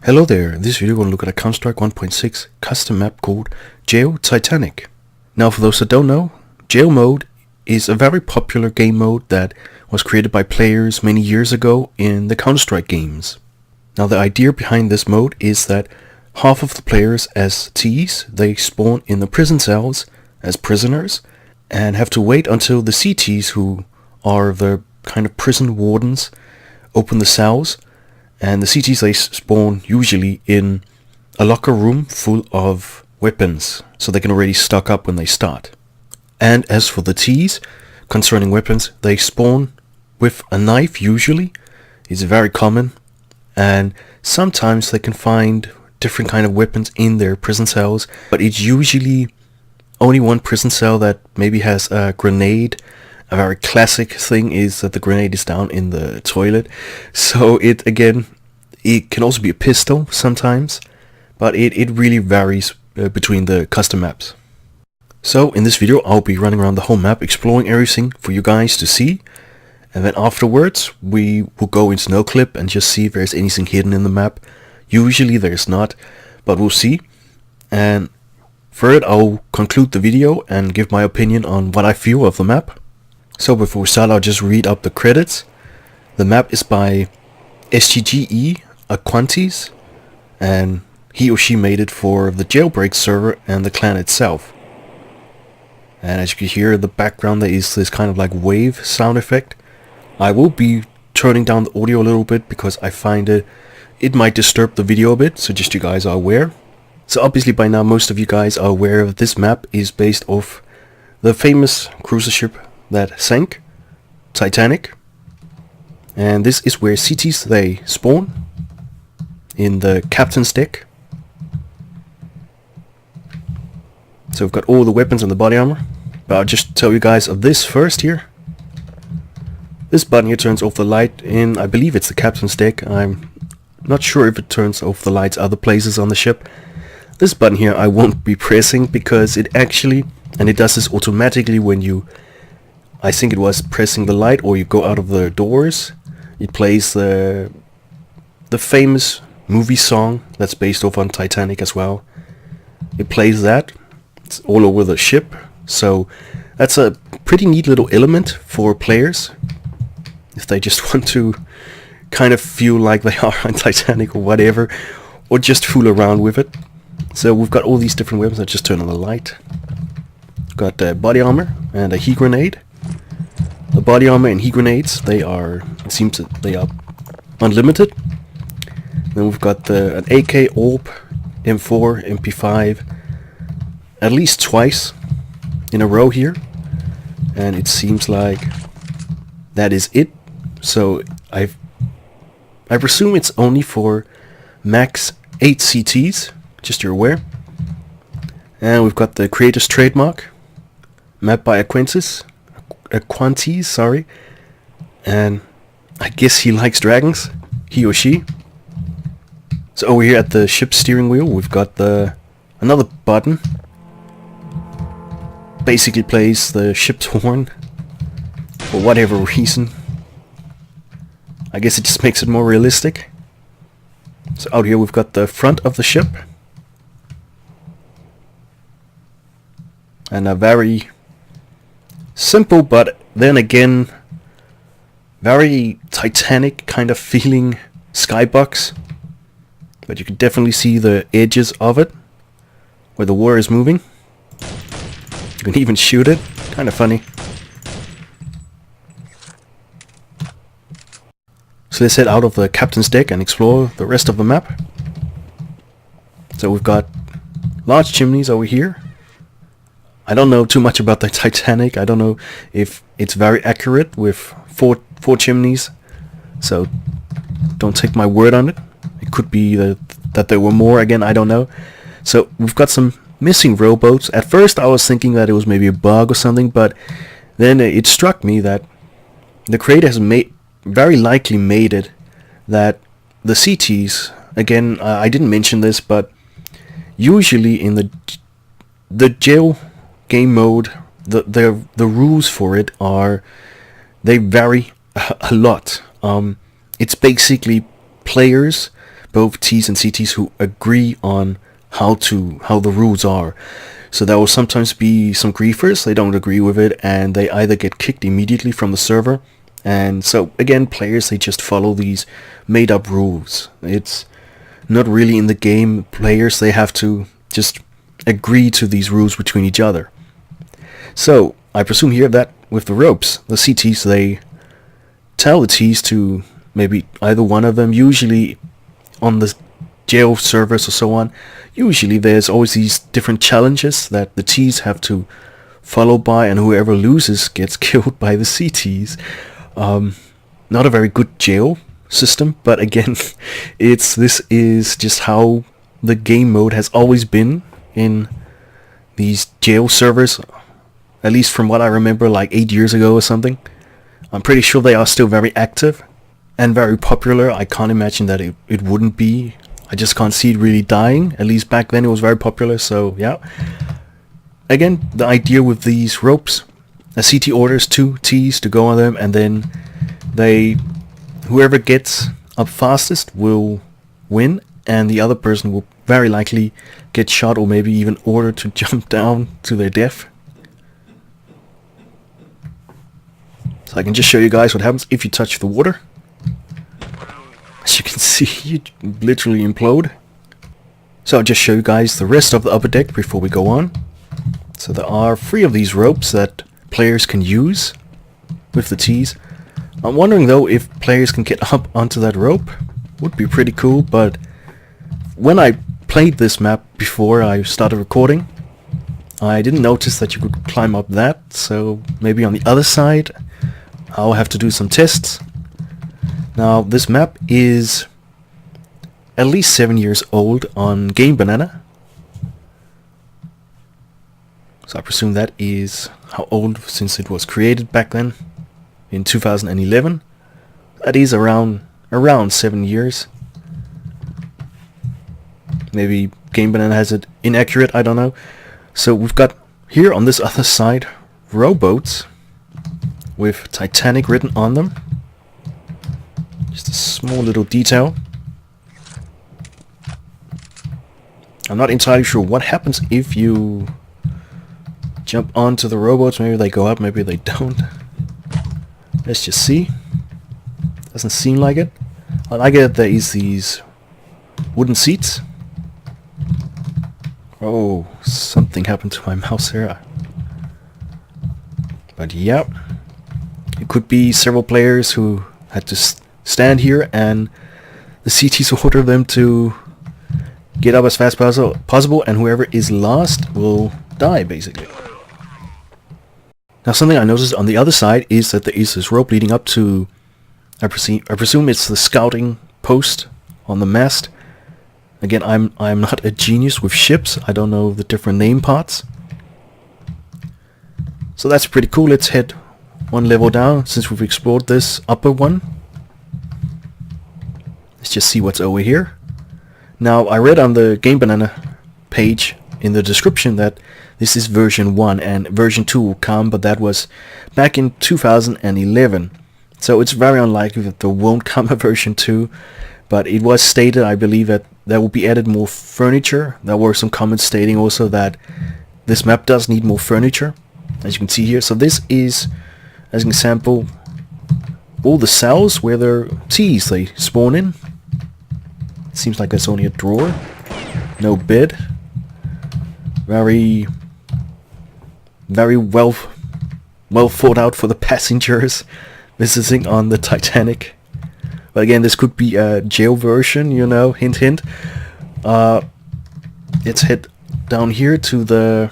Hello there, in this video we're going to look at a Counter-Strike 1.6 custom map called Jail Titanic. Now for those that don't know, Jail mode is a very popular game mode that was created by players many years ago in the Counter-Strike games. Now the idea behind this mode is that half of the players as Ts, they spawn in the prison cells as prisoners and have to wait until the CTs, who are the kind of prison wardens, open the cells. And the CTs, they spawn usually in a locker room full of weapons, so they can already stock up when they start. And as for the Ts, concerning weapons, they spawn with a knife usually. It's very common, and sometimes they can find different kind of weapons in their prison cells, but it's usually only one prison cell that maybe has a grenade. A very classic thing is that the grenade is down in the toilet. So it can also be a pistol sometimes, but it really varies between the custom maps. So in this video I'll be running around the whole map, exploring everything for you guys to see, and then afterwards we will go into Noclip and just see if there's anything hidden in the map. Usually there's not, but we'll see. And third, I'll conclude the video and give my opinion on what I feel of the map. So before we start, I'll just read up the credits. The map is by STGE Aquantes, and he or she made it for the Jailbreak server and the clan itself. And as you can hear in the background, there is this kind of like wave sound effect. I will be turning down the audio a little bit because I find it might disturb the video a bit, so just you guys are aware. So obviously by now most of you guys are aware of this map is based off the famous cruiser ship that sank, Titanic. And this is where CTs, they spawn in the captain's deck. So we've got all the weapons and the body armor, but I'll just tell you guys of this first here. This button here turns off the light in, I believe it's the captain's deck. I'm not sure if it turns off the lights other places on the ship. This button here I won't be pressing because it actually, and it does this automatically when you, I think it was pressing the light or you go out of the doors. It plays the famous movie song that's based off on Titanic as well. It plays that. It's all over the ship. So that's a pretty neat little element for players if they just want to kind of feel like they are on Titanic or whatever, or just fool around with it. So we've got all these different weapons. I just turn on the light. Got body armor and a heat grenade. The body armor and heat grenades, they are, it seems that they are unlimited. Then we've got an AK, AWP, M4, MP5, at least twice in a row here. And it seems like that is it. So I presume it's only for max 8 CTs, just you're aware. And we've got the creator's trademark, map by Aquantes, sorry, and I guess he likes dragons, he or she. So over here at the ship's steering wheel we've got another button. Basically plays the ship's horn for whatever reason. I guess it just makes it more realistic. So out here we've got the front of the ship, and a very simple, but then again very Titanic kind of feeling skybox, but you can definitely see the edges of it where the water is moving. You can even shoot it, kind of funny. So let's head out of the captain's deck and explore the rest of the map. So we've got large chimneys over here. I don't know too much about the Titanic. I don't know if it's very accurate with four chimneys, so don't take my word on it. It could be that there were more, again, I don't know. So we've got some missing rowboats. At first I was thinking that it was maybe a bug or something, but then it struck me that the creator has very likely made it that the CTs, again, I didn't mention this, but usually in the jail game mode, the rules for it are, they vary a lot. It's basically players both Ts and CTs who agree on how the rules are. So there will sometimes be some griefers, they don't agree with it, and they either get kicked immediately from the server. And so again, players, they just follow these made up rules. It's not really in the game. Players, they have to just agree to these rules between each other. So I presume here that with the ropes, the CTs, they tell the Ts to maybe either one of them, usually on the jail servers or so on, usually there's always these different challenges that the Ts have to follow by, and whoever loses gets killed by the CTs. Not a very good jail system, but again, this is just how the game mode has always been in these jail servers, at least from what I remember, like 8 years ago or something. I'm pretty sure they are still very active and very popular. I can't imagine that it wouldn't be. I just can't see it really dying. At least back then it was very popular, so yeah. Again, the idea with these ropes, a CT orders 2 Ts to go on them, and then whoever gets up fastest will win, and the other person will very likely get shot or maybe even ordered to jump down to their death. So I can just show you guys what happens if you touch the water. As you can see, you literally implode. So I'll just show you guys the rest of the upper deck before we go on. So there are 3 of these ropes that players can use with the Ts. I'm wondering though if players can get up onto that rope. Would be pretty cool, but when I played this map before I started recording, I didn't notice that you could climb up that, so maybe on the other side I'll have to do some tests. Now this map is at least 7 years old on Game Banana. So I presume that is how old, since it was created back then in 2011. That is around 7 years. Maybe Game Banana has it inaccurate, I don't know. So we've got here on this other side rowboats with Titanic written on them. Just a small little detail. I'm not entirely sure what happens if you jump onto the rowboats. Maybe they go up, maybe they don't. Let's just see. Doesn't seem like it. I like it that there is these wooden seats. Oh, something happened to my mouse here. But yeah, it could be several players who had to stand here and the CTs order them to get up as fast as possible, and whoever is last will die, basically. Now something I noticed on the other side is that there is this rope leading up to, I presume it's the scouting post on the mast. Again, I'm not a genius with ships. I don't know the different name parts. So that's pretty cool. Let's head one level down since we've explored this upper one. Let's just see what's over here. Now I read on the Game Banana page in the description that this is version 1 and version 2 will come, but that was back in 2011. So it's very unlikely that there won't come a version 2, but it was stated, I believe, that there will be added more furniture. There were some comments stating also that this map does need more furniture, as you can see here. So this is, as an example, all the cells where their Ts they spawn in. Seems like there's only a drawer, no bed. Very well thought out for the passengers visiting on the Titanic. But again, this could be a jail version, you know, hint hint. Let's head down here to the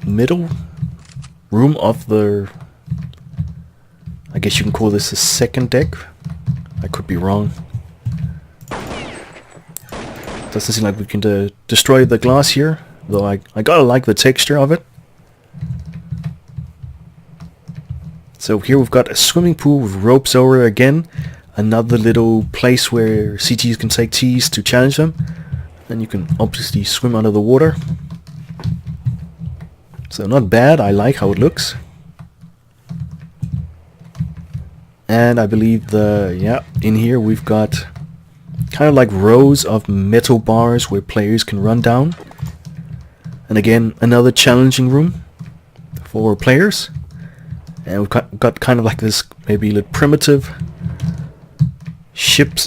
middle room of the, I guess you can call this a second deck. I could be wrong. Doesn't seem like we can destroy the glass here, though I gotta like the texture of it. So here we've got a swimming pool with ropes over again. Another little place where CTs can take Ts to challenge them. And you can obviously swim under the water. So not bad, I like how it looks. And I believe in here we've got kind of like rows of metal bars where players can run down. And again, another challenging room for players. And we've got kind of like this maybe a little primitive ship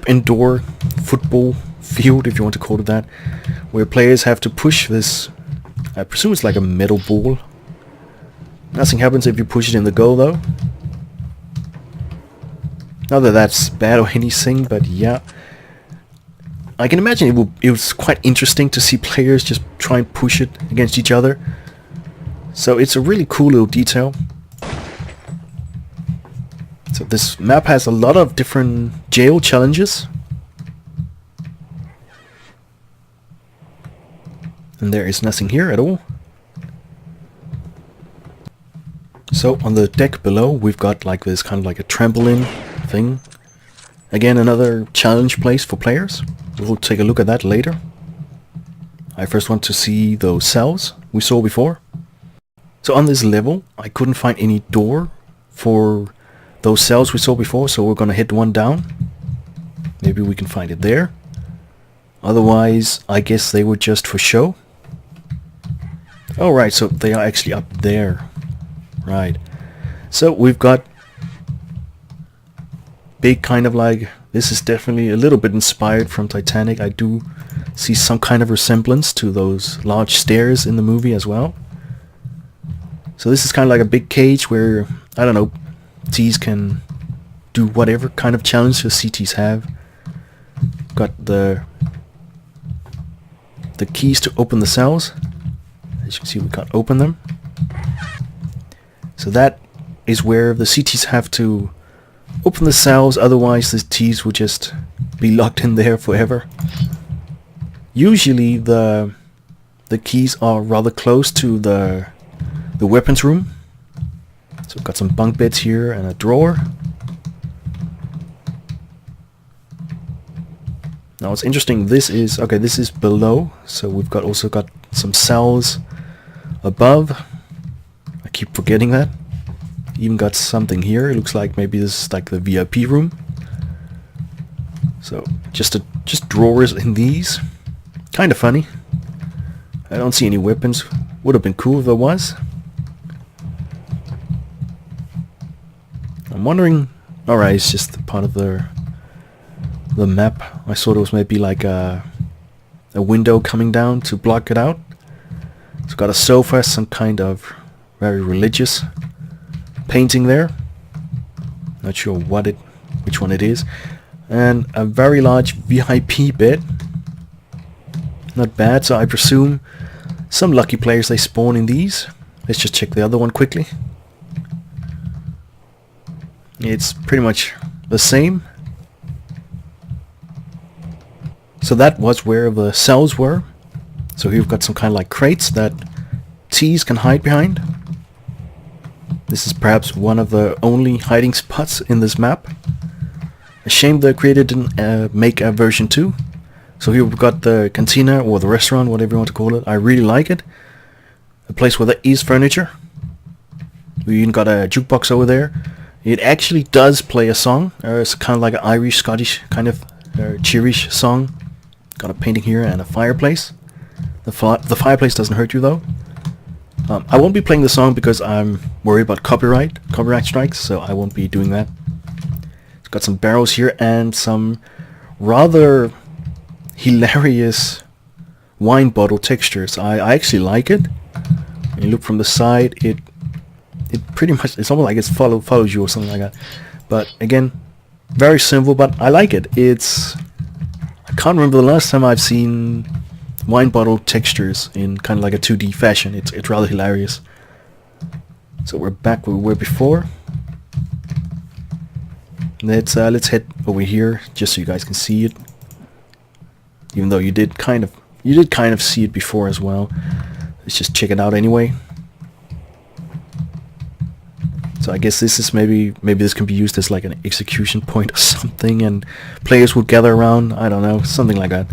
indoor football field, if you want to call it that, where players have to push this, I presume it's like a metal ball. Nothing happens if you push it in the goal though. Not that that's bad or anything, but yeah. I can imagine it was quite interesting to see players just try and push it against each other. So it's a really cool little detail. So this map has a lot of different jail challenges. And there is nothing here at all. So on the deck below we've got like this kind of like a trampoline thing. Again, another challenge place for players. We'll take a look at that later. I first want to see those cells we saw before. So on this level I couldn't find any door for those cells we saw before, so we're gonna hit one down. Maybe we can find it there. Otherwise I guess they were just for show. Oh right, so they are actually up there. Right. So we've got big kind of like, this is definitely a little bit inspired from Titanic. I do see some kind of resemblance to those large stairs in the movie as well. So this is kind of like a big cage where, I don't know, Ts can do whatever kind of challenge the CTs have. Got the keys to open the cells. As you can see, we can't open them. So that is where the CTs have to open the cells, otherwise the Ts will just be locked in there forever. Usually the keys are rather close to the weapons room. So we've got some bunk beds here and a drawer. Now what's interesting, this is below, so we've also got some cells above. I keep forgetting that. Even got something here. It looks like maybe this is like the VIP room. So just drawers in these. Kind of funny. I don't see any weapons. Would have been cool if there was. I'm wondering. Alright, it's just part of the map. I thought it was maybe like a window coming down to block it out. It's got a sofa, some kind of very religious painting there. Not sure which one it is. And a very large VIP bed. Not bad, so I presume some lucky players, they spawn in these. Let's just check the other one quickly. It's pretty much the same. So that was where the cells were. So here we've got some kind of like crates that Ts can hide behind. This is perhaps one of the only hiding spots in this map. A shame the creator didn't make a version 2. So here we've got the cantina or the restaurant, whatever you want to call it. I really like it. A place where there is furniture. We even got a jukebox over there. It actually does play a song. It's kind of like an Irish, Scottish kind of cheerish song. Got a painting here and a fireplace. The fireplace doesn't hurt you though. I won't be playing the song because I'm worried about copyright strikes, so I won't be doing that. It's got some barrels here and some rather hilarious wine bottle textures. I actually like it. When you look from the side, it pretty much, it's almost like it follows you or something like that. But again, very simple, but I like it. I can't remember the last time I've seen wine bottle textures in kind of like a 2D fashion. It's rather hilarious. So we're back where we were before. Let's head over here just so you guys can see it. Even though you did kind of see it before as well. Let's just check it out anyway. So I guess this is maybe this can be used as like an execution point or something, and players will gather around. I don't know, something like that.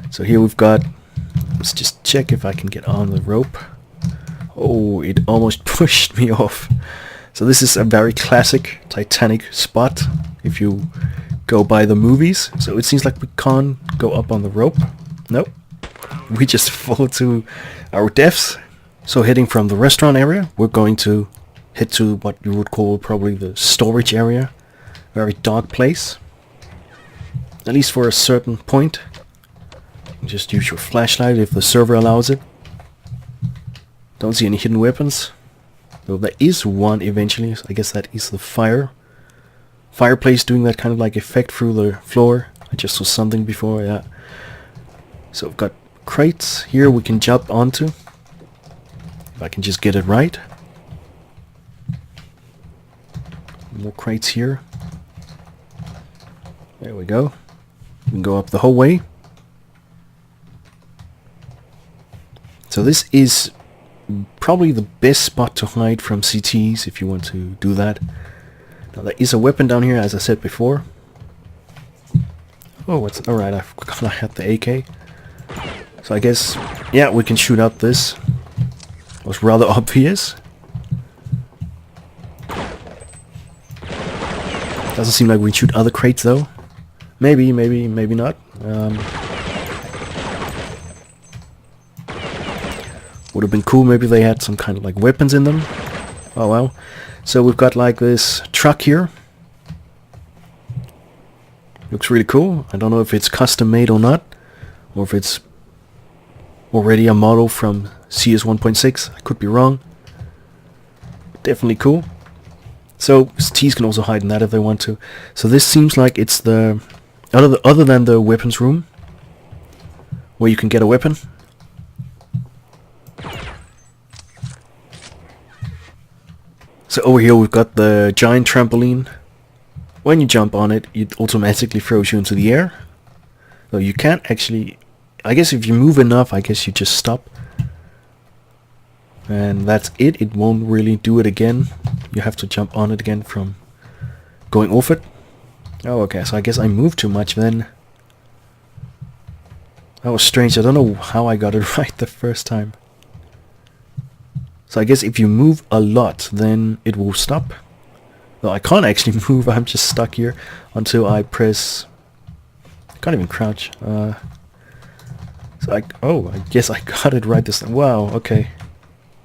So here we've got. Let's just check if I can get on the rope. Oh, it almost pushed me off. So this is a very classic Titanic spot. If you go by the movies. So it seems like we can't go up on the rope. Nope. We just fall to our deaths. So heading from the restaurant area, we're going to head to what you would call probably the storage area. Very dark place. At least for a certain point. Just use your flashlight if the server allows it. Don't see any hidden weapons. Though there is one eventually. So I guess that is the fireplace doing that kind of like effect through the floor. I just saw something before, yeah. So we've got crates here we can jump onto. If I can just get it right. More crates here. There we go. We can go up the whole way. So this is probably the best spot to hide from CTs if you want to do that. Now there is a weapon down here, as I said before. Oh, it's alright, I forgot I had the AK. So I guess, yeah, we can shoot out this. It was rather obvious. Doesn't seem like we can shoot other crates though. Maybe not. Would have been cool, maybe they had some kind of like weapons in them. Oh well. So we've got like this truck here. Looks really cool. I don't know if it's custom made or not. Or if it's already a model from CS 1.6. I could be wrong. Definitely cool. So T's can also hide in that if they want to. So this seems like it's the other than the weapons room where you can get a weapon. So over here we've got the giant trampoline. When you jump on it, it automatically throws you into the air. So you can't actually... I guess if you move enough, I guess you just stop. And that's it. It won't really do it again. You have to jump on it again from going off it. Oh, okay. So I guess I moved too much then. That was strange. I don't know how I got it right the first time. So I guess if you move a lot, then it will stop. Though I can't actually move. I'm just stuck here until I press... I can't even crouch. So I guess I got it right this time. Wow, okay.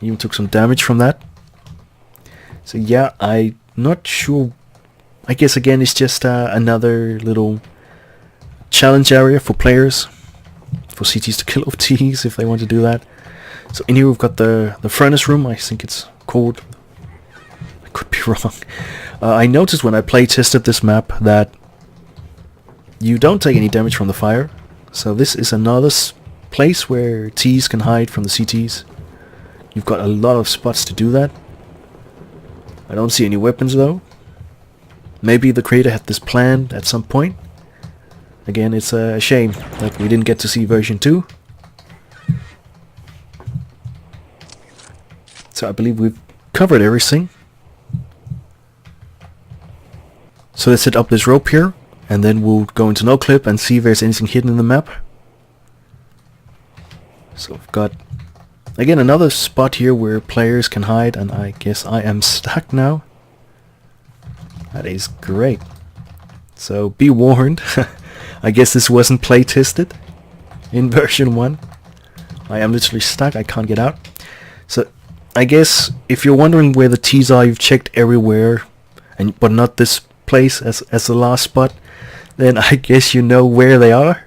Even took some damage from that. So yeah, I'm not sure. I guess again it's just another little challenge area for players. For CTs to kill off Ts if they want to do that. So in here we've got the furnace room, I think it's called. I could be wrong. I noticed when I play tested this map that you don't take any damage from the fire. So this is another place where Ts can hide from the CTs. You've got a lot of spots to do that. I don't see any weapons though. Maybe the creator had this planned at some point. Again, it's a shame that we didn't get to see version 2. So I believe we've covered everything. So let's set up this rope here, and then we'll go into Noclip and see if there's anything hidden in the map. So we've got, again, another spot here where players can hide, and I guess I am stuck now. That is great. So be warned. I guess this wasn't play tested in version 1. I am literally stuck. I can't get out. So I guess if you're wondering where the T's are, you've checked everywhere, but not this place as the last spot, then I guess you know where they are.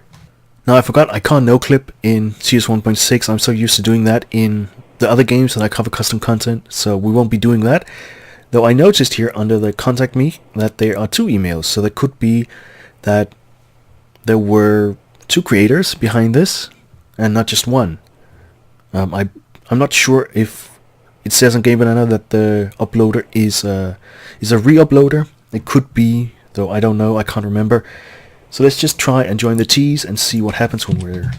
Now I forgot I can't Noclip in CS 1.6. I'm so used to doing that in the other games that I cover custom content, so we won't be doing that. Though I noticed here under the contact me that there are 2 emails, so there could be that there were 2 creators behind this and not just one. I'm not sure if it says on Game Banana that the uploader is a re-uploader. It could be, though I don't know, I can't remember. So let's just try and join the T's and see what happens when we're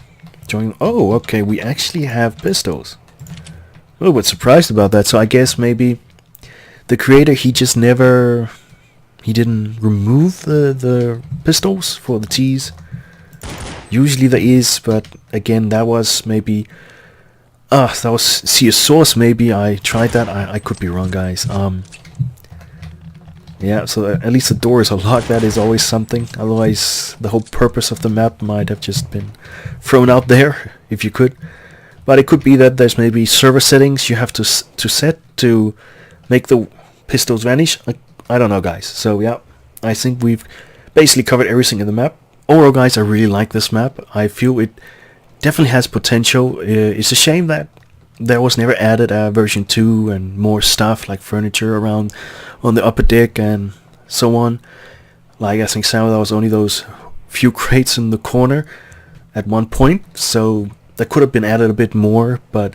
joining. Oh, okay, we actually have pistols. A little bit surprised about that. So I guess maybe the creator, he didn't remove the pistols for the T's. Usually there is, but again, that was maybe that was CS Source. Maybe I tried that. I could be wrong, guys. Yeah, so at least the doors are locked. That is always something. Otherwise, the whole purpose of the map might have just been thrown out there, if you could. But it could be that there's maybe server settings you have to set to make the pistols vanish. I don't know, guys. So yeah, I think we've basically covered everything in the map. Overall, guys, I really like this map. I feel it definitely has potential. It's a shame that there was never added a version 2 and more stuff like furniture around on the upper deck and so on. Like I think there was only those few crates in the corner at one point, so that could have been added a bit more, but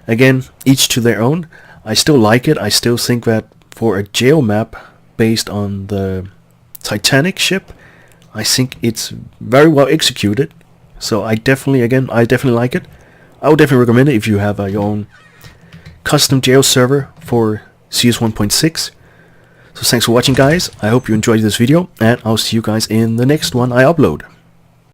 again, each to their own. I still like it. I still think that for a jail map based on the Titanic ship, I think it's very well executed. So I definitely like it. I would definitely recommend it if you have your own custom jail server for CS 1.6. So thanks for watching, guys. I hope you enjoyed this video, and I'll see you guys in the next one I upload.